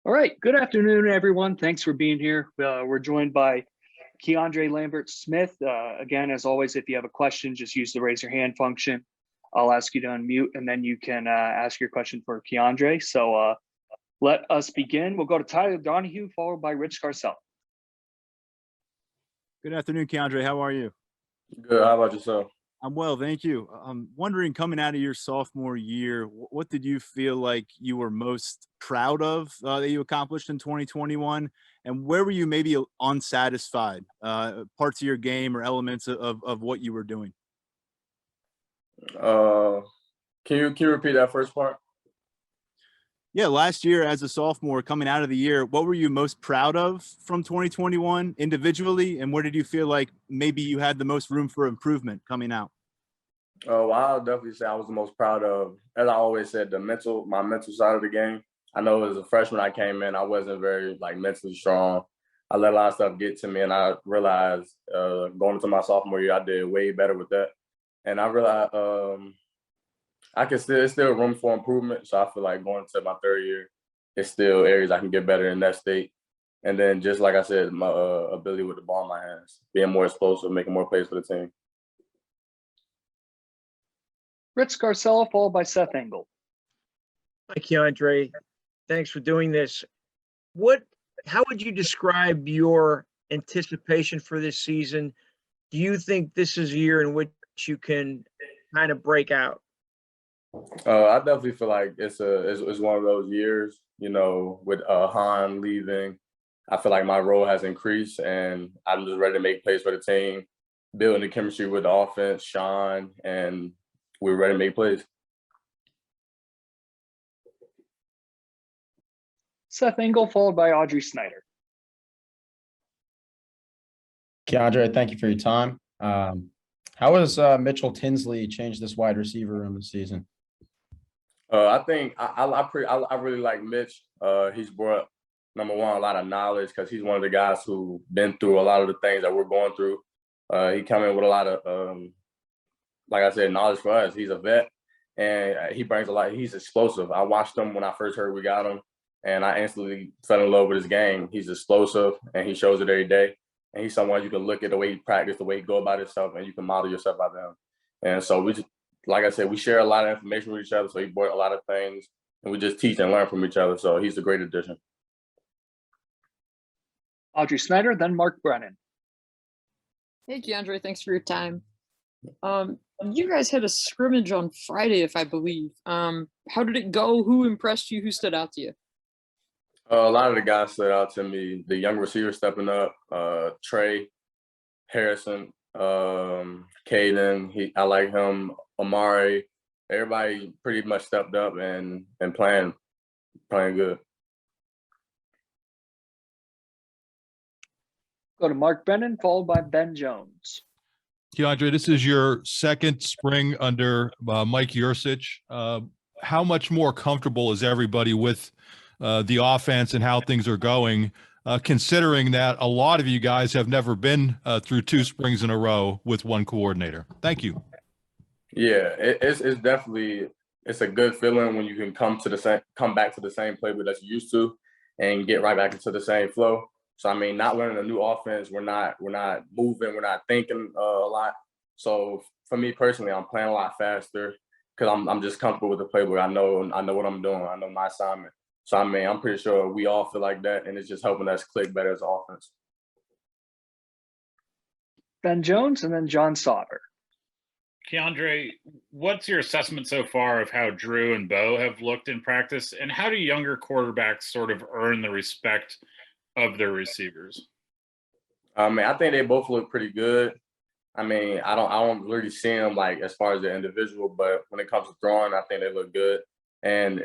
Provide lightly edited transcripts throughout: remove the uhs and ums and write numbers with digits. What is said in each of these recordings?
All right. Good afternoon, everyone. Thanks for being here. We're joined by KeAndre Lambert-Smith. Again, as always, if you have a question, just use the raise your hand function. I'll ask you to unmute, and then you can ask your question for KeAndre. So let us begin. We'll go to Tyler Donahue, followed by Rich Garcelle. Good afternoon, KeAndre. How are you? Good. How about yourself? I'm well, thank you. I'm wondering, coming out of your sophomore year, what did you feel like you were most proud of that you accomplished in 2021? And where were you maybe unsatisfied, parts of your game or elements of what you were doing? Can you repeat that first part? Yeah, last year as a sophomore coming out of the year, what were you most proud of from 2021 individually? And where did you feel like maybe you had the most room for improvement coming out? Well, I'll definitely say I was the most proud of, as I always said, my mental side of the game. I know as a freshman I came in, I wasn't very mentally strong. I let a lot of stuff get to me, and I realized going into my sophomore year, I did way better with that. And I realized it's still room for improvement. So I feel like going to my third year, it's still areas I can get better in that state. And then just like I said, my ability with the ball in my hands, being more explosive, making more plays for the team. Rich Garcelle, followed by Seth Engel. Hi, KeAndre. Thanks for doing this. How would you describe your anticipation for this season? Do you think this is a year in which you can kind of break out? I definitely feel like it's one of those years, with Han leaving. I feel like my role has increased, and I'm just ready to make plays for the team, building the chemistry with the offense, Sean, and we're ready to make plays. Seth Engel, followed by Audrey Snyder. KeAndre, thank you for your time. How has Mitchell Tinsley changed this wide receiver room this season? I think I really like Mitch. He's brought, number one, a lot of knowledge because he's one of the guys who've been through a lot of the things that we're going through. He come in with a lot of, like I said, knowledge for us. He's a vet, and he brings a lot. He's explosive. I watched him when I first heard we got him, and I instantly fell in love with his game. He's explosive, and he shows it every day. And he's someone you can look at the way he practices, the way he go about himself, and you can model yourself after him. And so like I said, we share a lot of information with each other. So he brought a lot of things, and we just teach and learn from each other. So he's a great addition. Audrey Snyder, then Mark Brennan. Hey, KeAndre, thanks for your time. You guys had a scrimmage on Friday, if I believe. How did it go? Who impressed you? Who stood out to you? A lot of the guys stood out to me. The young receivers stepping up, Trey, Harrison, Caden, I like him, Amari. Everybody pretty much stepped up and playing good. Go to Mark Brennan, followed by Ben Jones. KeAndre, this is your second spring under Mike Yursich. How much more comfortable is everybody with the offense and how things are going, considering that a lot of you guys have never been through two springs in a row with one coordinator? Thank you. Yeah, it's definitely a good feeling when you can come back to the same playbook that you used to and get right back into the same flow. So I mean, not learning a new offense, we're not moving, we're not thinking a lot. So for me personally, I'm playing a lot faster because I'm just comfortable with the playbook. I know what I'm doing. I know my assignment. So I mean, I'm pretty sure we all feel like that, and it's just helping us click better as an offense. Ben Jones, and then John Sauter. KeAndre, what's your assessment so far of how Drew and Bo have looked in practice, and how do younger quarterbacks sort of earn the respect of their receivers? I mean, I think they both look pretty good. I mean, I don't really see them as far as the individual, but when it comes to throwing, I think they look good. And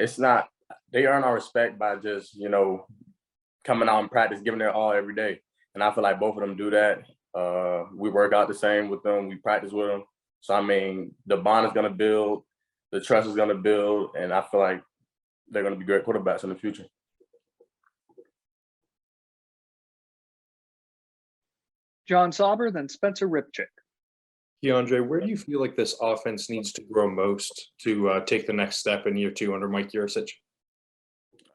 they earn our respect by just, coming out and practice, giving their all every day. And I feel like both of them do that. We work out the same with them. We practice with them. So, I mean, the bond is going to build, the trust is going to build, and I feel like they're going to be great quarterbacks in the future. John Sauber, then Spencer Ripchick. KeAndre, where do you feel like this offense needs to grow most to take the next step in year two under Mike Yursich?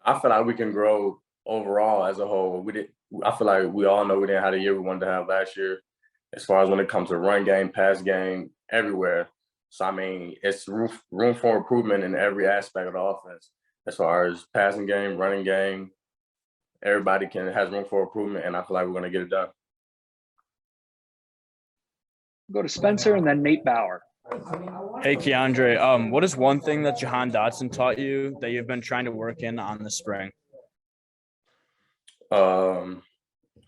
I feel like we can grow overall as a whole, I feel like we all know we didn't have the year we wanted to have last year, as far as when it comes to run game, pass game, everywhere. So I mean, it's room for improvement in every aspect of the offense, as far as passing game, running game. Everybody has room for improvement, and I feel like we're going to get it done. Go to Spencer and then Nate Bauer. Hey, KeAndre, what is one thing that Jahan Dotson taught you that you've been trying to work in on the spring? Han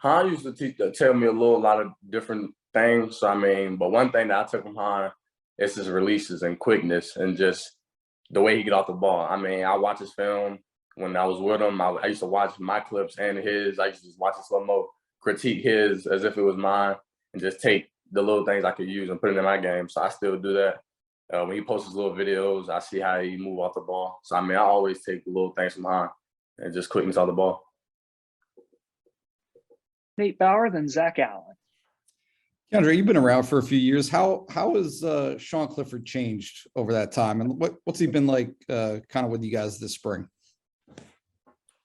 used to tell me a lot of different things. So, I mean, but one thing that I took from Han is his releases and quickness and just the way he get off the ball. I mean, I watch his film when I was with him. I used to watch my clips and his. I used to just watch his slow-mo, critique his as if it was mine, and just take the little things I could use and put it in my game. So I still do that. When he posts his little videos, I see how he move off the ball. So, I mean, I always take the little things from Han and just quickness off the ball. Nate Bauer, then Zach Allen. KeAndre, you've been around for a few years. How has Sean Clifford changed over that time, and what's he been like kind of with you guys this spring?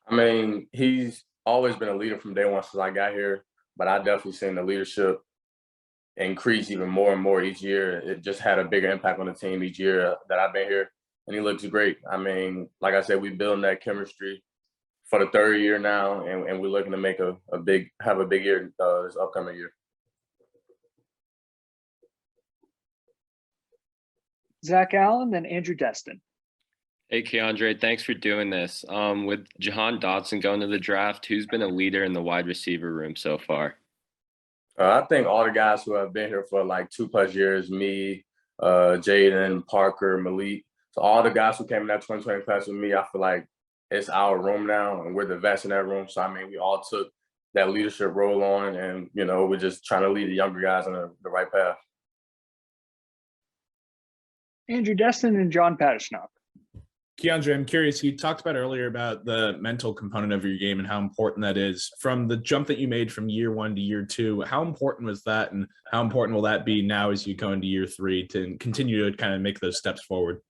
I mean, he's always been a leader from day one since I got here, but I definitely seen the leadership increase even more and more each year. It just had a bigger impact on the team each year that I've been here, and he looks great. I mean, like I said, we're building that chemistry for the third year now, and we're looking to make have a big year this upcoming year. Zach Allen, then Andrew Destin. Hey, KeAndre, thanks for doing this. With Jahan Dotson going to the draft, who's been a leader in the wide receiver room so far? I think all the guys who have been here for like 2+ years, me, Jaden, Parker, Malik, so all the guys who came in that 2020 class with me, I feel like it's our room now, and we're the vets in that room. So, I mean, we all took that leadership role on, and, you know, we're just trying to lead the younger guys on the right path. Andrew Destin and John Patishnock. KeAndre, I'm curious, you talked about earlier about the mental component of your game and how important that is. From the jump that you made from year 1 to year 2, how important was that, and how important will that be now as you go into year 3 to continue to kind of make those steps forward?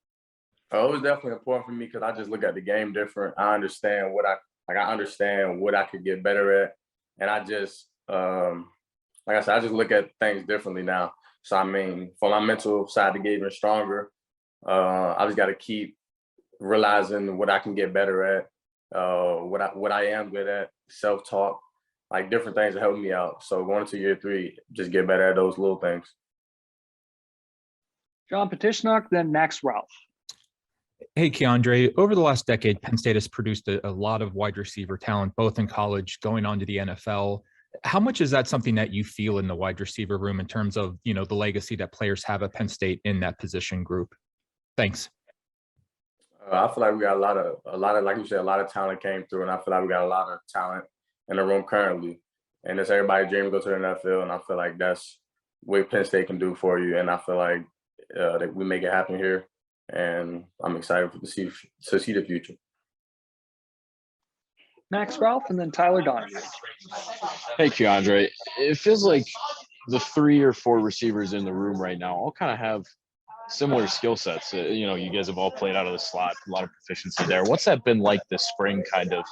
It was definitely important for me because I just look at the game different. I understand what I could get better at, and I just like I said, I just look at things differently now. So, I mean, for my mental side to get even stronger, I just got to keep realizing what I can get better at, what I am good at, self-talk, like different things that help me out. So going into year 3, just get better at those little things. John Patishnock, then Max Ralph. Hey, KeAndre, over the last decade, Penn State has produced a lot of wide receiver talent, both in college, going on to the NFL. How much is that something that you feel in the wide receiver room in terms of, you know, the legacy that players have at Penn State in that position group? Thanks. I feel like we got a lot of, like you said, a lot of talent came through, and I feel like we got a lot of talent in the room currently. And it's everybody dreaming to go to the NFL, and I feel like that's what Penn State can do for you. And I feel like that we make it happen here, and I'm excited to see the future. Max Ralph, and then Tyler Donahue. Hey, KeAndre, it feels like the 3 or 4 receivers in the room right now all kind of have similar skill sets. You know, you guys have all played out of the slot, a lot of proficiency there. What's that been like this spring, kind of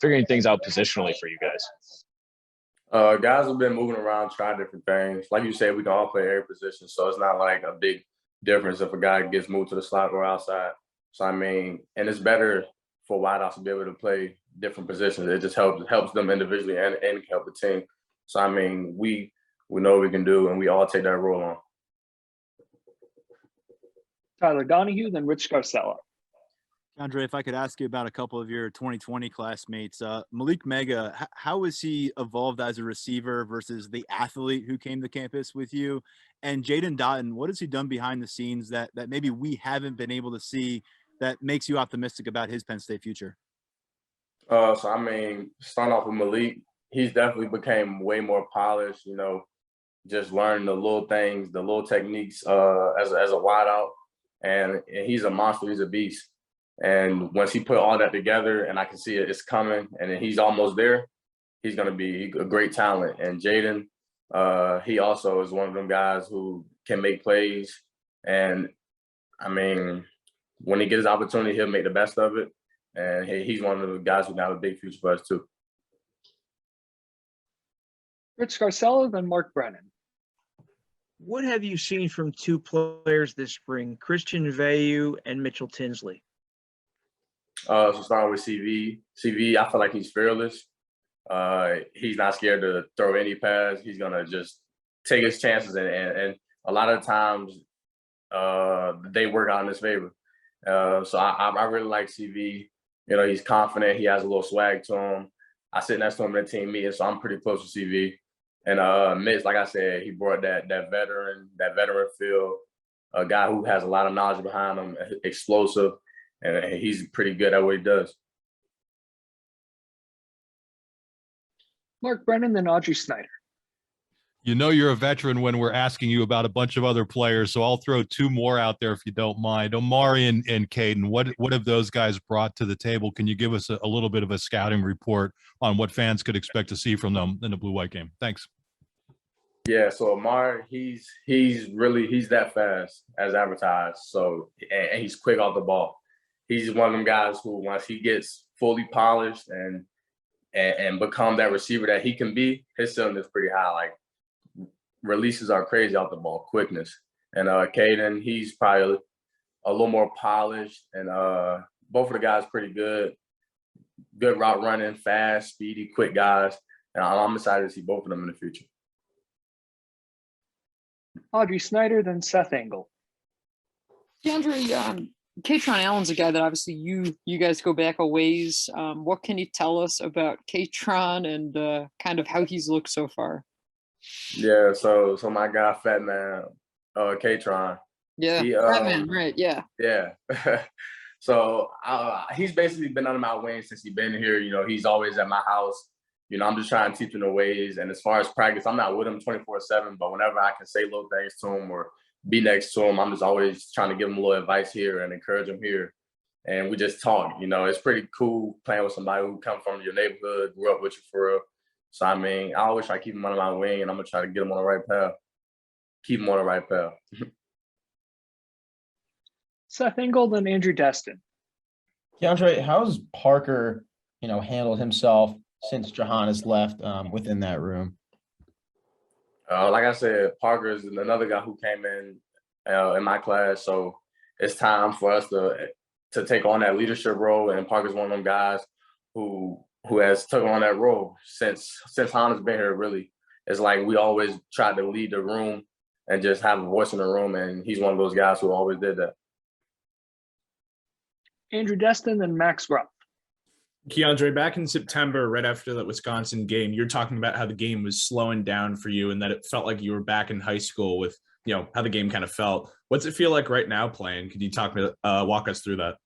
figuring things out positionally for you guys? Guys have been moving around, trying different things. Like you said, we can all play every position, so it's not like a big difference if a guy gets moved to the slot or outside. So, I mean, and it's better for wideouts to be able to play different positions. It just helps them individually and help the team. So, I mean, we know what we can do, and we all take that role on. Tyler Donahue, then Rich Scarcella. KeAndre, if I could ask you about a couple of your 2020 classmates, Malik Mega, how has he evolved as a receiver versus the athlete who came to campus with you? And Jaden Dotton, what has he done behind the scenes that maybe we haven't been able to see that makes you optimistic about his Penn State future? So, I mean, starting off with Malik, he's definitely became way more polished, you know, just learning the little things, the little techniques as a wideout. And he's a monster, he's a beast. And once he put all that together and I can see it's coming and then he's almost there, he's going to be a great talent. And Jaden, he also is one of them guys who can make plays. And, I mean, when he gets his opportunity, he'll make the best of it. And he's one of the guys who have a big future for us too. Rich Scarcella, then Mark Brennan. What have you seen from two players this spring, Christian Veilleux and Mitchell Tinsley? So starting with CV. CV, I feel like he's fearless. He's not scared to throw any pass. He's gonna just take his chances, and a lot of times they work out in his favor. So I really like CV. You know, he's confident. He has a little swag to him. I sit next to him in the team meeting, so I'm pretty close to CV. And Mitch, like I said, he brought that veteran feel, a guy who has a lot of knowledge behind him, explosive, and he's pretty good at what he does. Mark Brennan, then Audrey Snyder. You know you're a veteran when we're asking you about a bunch of other players, so I'll throw two more out there if you don't mind. Omari and Caden, what have those guys brought to the table? Can you give us a little bit of a scouting report on what fans could expect to see from them in the blue-white game? Thanks. Yeah, so Omari, he's that fast as advertised. So and he's quick off the ball. He's one of them guys who, once he gets fully polished and become that receiver that he can be, his ceiling is pretty high. Like, releases are crazy off the ball, quickness. And Caden, he's probably a little more polished, and both of the guys pretty good route running, fast, speedy, quick guys. And I'm excited to see both of them in the future. Audrey Snyder, then Seth Engel. KeAndre, Katron Allen's a guy that obviously you guys go back a ways. What can you tell us about Katron and kind of how he's looked so far? Yeah, so my guy, Fat Man, Katron. Yeah, Fat Man, right? Yeah. Yeah. So he's basically been under my wing since he's been here. You know, he's always at my house. You know, I'm just trying to teach him the ways. And as far as practice, I'm not with him 24/7, but whenever I can say little things to him or be next to him, I'm just always trying to give him a little advice here and encourage him here. And we just talk. You know, it's pretty cool playing with somebody who come from your neighborhood, grew up with you for real. So, I mean, I always try to keep him under my wing, and I'm going to try to get him on the right path. Keep him on the right path. Seth Engel, then Andrew Destin. KeAndre, how's Parker, handled himself since Jahan has left within that room? Like I said, Parker is another guy who came in my class. So it's time for us to take on that leadership role. And Parker's one of them guys who has taken on that role since Han has been here. Really, it's like we always tried to lead the room and just have a voice in the room. And he's one of those guys who always did that. Andrew Destin, then Max Rupp. KeAndre, back in September, right after that Wisconsin game, you're talking about how the game was slowing down for you and that it felt like you were back in high school with, how the game kind of felt. What's it feel like right now playing? Could you walk us through that?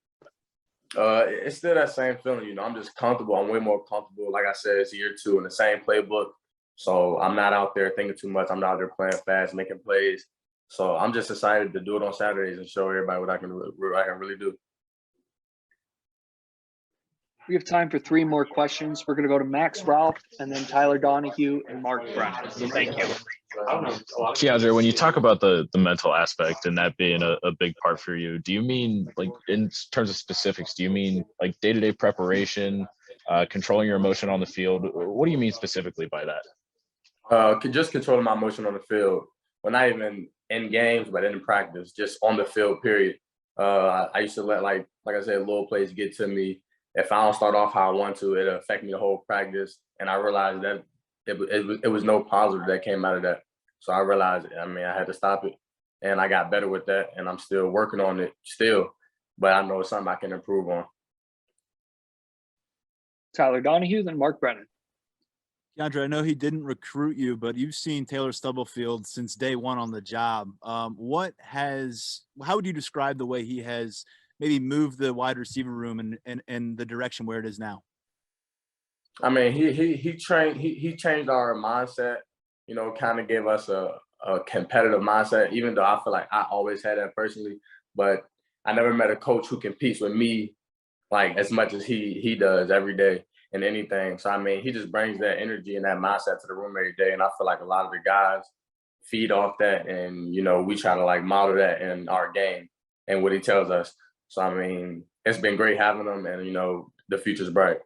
It's still that same feeling. I'm just comfortable. I'm way more comfortable. Like I said, it's year 2 in the same playbook. So I'm not out there thinking too much. I'm not out there playing fast, making plays. So I'm just excited to do it on Saturdays and show everybody what I can really do. We have time for 3 more questions. We're going to go to Max Ralph and then Tyler Donahue and Mark Brennan. So thank you. KeAndre, when you talk about the mental aspect and that being a big part for you, do you mean, like, in terms of specifics, do you mean like day-to-day preparation, controlling your emotion on the field? What do you mean specifically by that? Just controlling my emotion on the field. Well, not even in games, but in practice, just on the field, period. I used to let, like I said, little plays get to me. If I don't start off how I want to, it'll affect me the whole practice. And I realized that it was no positive that came out of that. So I realized, I had to stop it. And I got better with that. And I'm still working on it still. But I know it's something I can improve on. Tyler Donahue, then Mark Brennan. KeAndre, I know he didn't recruit you, but you've seen Taylor Stubblefield since day one on the job. How would you describe the way he has maybe move the wide receiver room and the direction where it is now? He changed our mindset, kind of gave us a competitive mindset, even though I feel like I always had that personally, but I never met a coach who competes with me like as much as he does every day in anything. So, he just brings that energy and that mindset to the room every day. And I feel like a lot of the guys feed off that. And, we try to like model that in our game and what he tells us. So, it's been great having them, and the future's bright.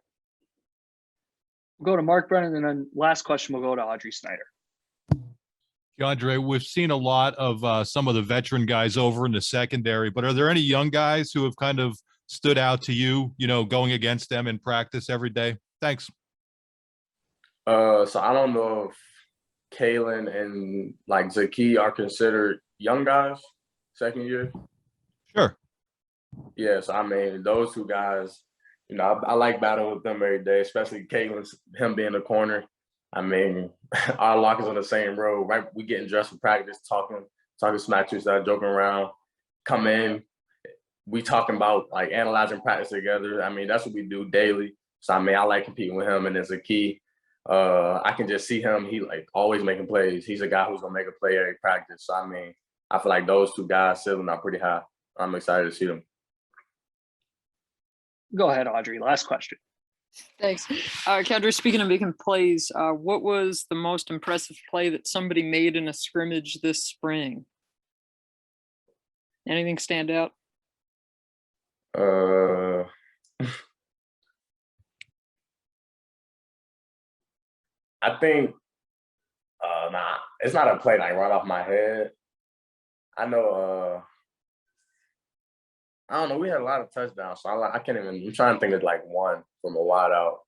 We'll go to Mark Brennan, and then last question we'll go to Audrey Snyder. KeAndre, we've seen a lot of some of the veteran guys over in the secondary, but are there any young guys who have kind of stood out to you, going against them in practice every day? Thanks. So I don't know if Kalen and like Zaki are considered young guys, second year. Sure. Yeah, so I mean, those two guys, I like battling with them every day, especially Kalen's, him being a corner. I mean, our lockers on the same road, right? We getting dressed for practice, talking smack to each other, joking around, come in. We talking about like analyzing practice together. I mean, that's what we do daily. So I mean, I like competing with him, and as a key, I can just see him. He like always making plays. He's a guy who's gonna make a play every practice. So I mean, I feel like those two guys ceiling are pretty high. I'm excited to see them. Go ahead, Audrey. Last question. Thanks. KeAndre, speaking of making plays, what was the most impressive play that somebody made in a scrimmage this spring? Anything stand out? I think, it's not a play like right off my head. I know, I don't know. We had a lot of touchdowns, so I can't even. I'm trying to think of like one from a wide out.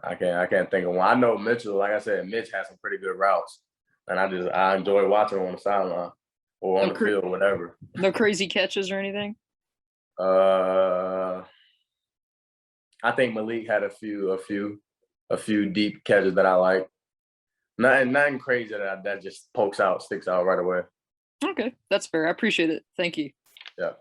I can't think of one. I know Mitchell. Like I said, Mitch has some pretty good routes, and I enjoy watching him on the sideline or on the field, whatever. No crazy catches or anything. I think Malik had a few deep catches that I like. Nothing crazy that just sticks out right away. Okay, that's fair. I appreciate it. Thank you. Yeah.